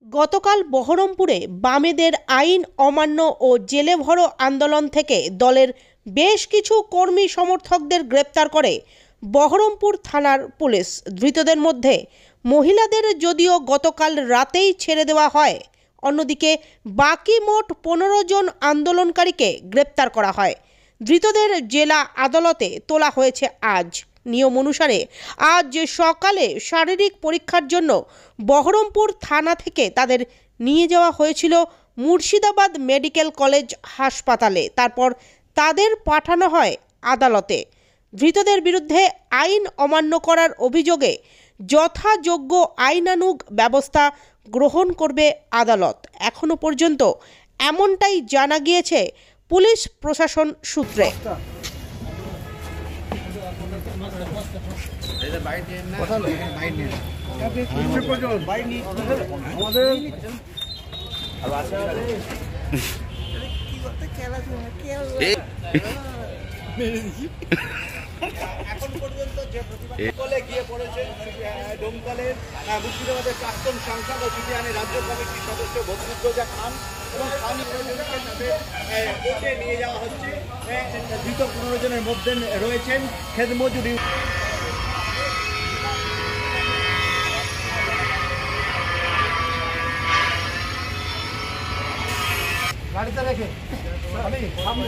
গতকাল বহরমপুরে বামেদের আইন অমান্য ও জেলে ভরো আন্দোলন থেকে দলের বেশ কিছু কর্মী সমর্থকদের গ্রেপ্তার করে বহরমপুর থানার পুলিশ। ধৃতদের মধ্যে মহিলাদের যদিও গতকাল রাতেই ছেড়ে দেওয়া হয়, অন্যদিকে বাকি মোট 15 জন আন্দোলনকারীকে গ্রেপ্তার করা হয়। ধৃতদের জেলা আদালতে তোলা হয়েছে আজ। নিয়ম অনুসারে আজ সকালে শারীরিক পরীক্ষার জন্য বহরমপুর থানা থেকে তাদের নিয়ে যাওয়া হয়েছিল মুর্শিদাবাদ মেডিকেল কলেজ হাসপাতালে। তারপর তাদের পাঠানো হয় আদালতে। ধৃতদের বিরুদ্ধে আইন অমান্য করার অভিযোগে যথাযোগ্য আইনানুগ ব্যবস্থা গ্রহণ করবে আদালত। এখনো পর্যন্ত এমনটাই জানা গিয়েছে পুলিশ প্রশাসন সূত্রে। এখন পর্যন্ত যে প্রতিবাদে গিয়ে পড়েছেন ডোমকলের মুর্শিদাবাদের প্রাক্তন সাংসদ ও সিপিআইএম রাজ্য কমিটির সদস্য বদরুদ্দোজা খান এবং কোর্টে নিয়ে যাওয়া হচ্ছে। ধৃত 15 জনের মধ্যে রয়েছেন খেদমজুরি গাড়িতে রেখে আমি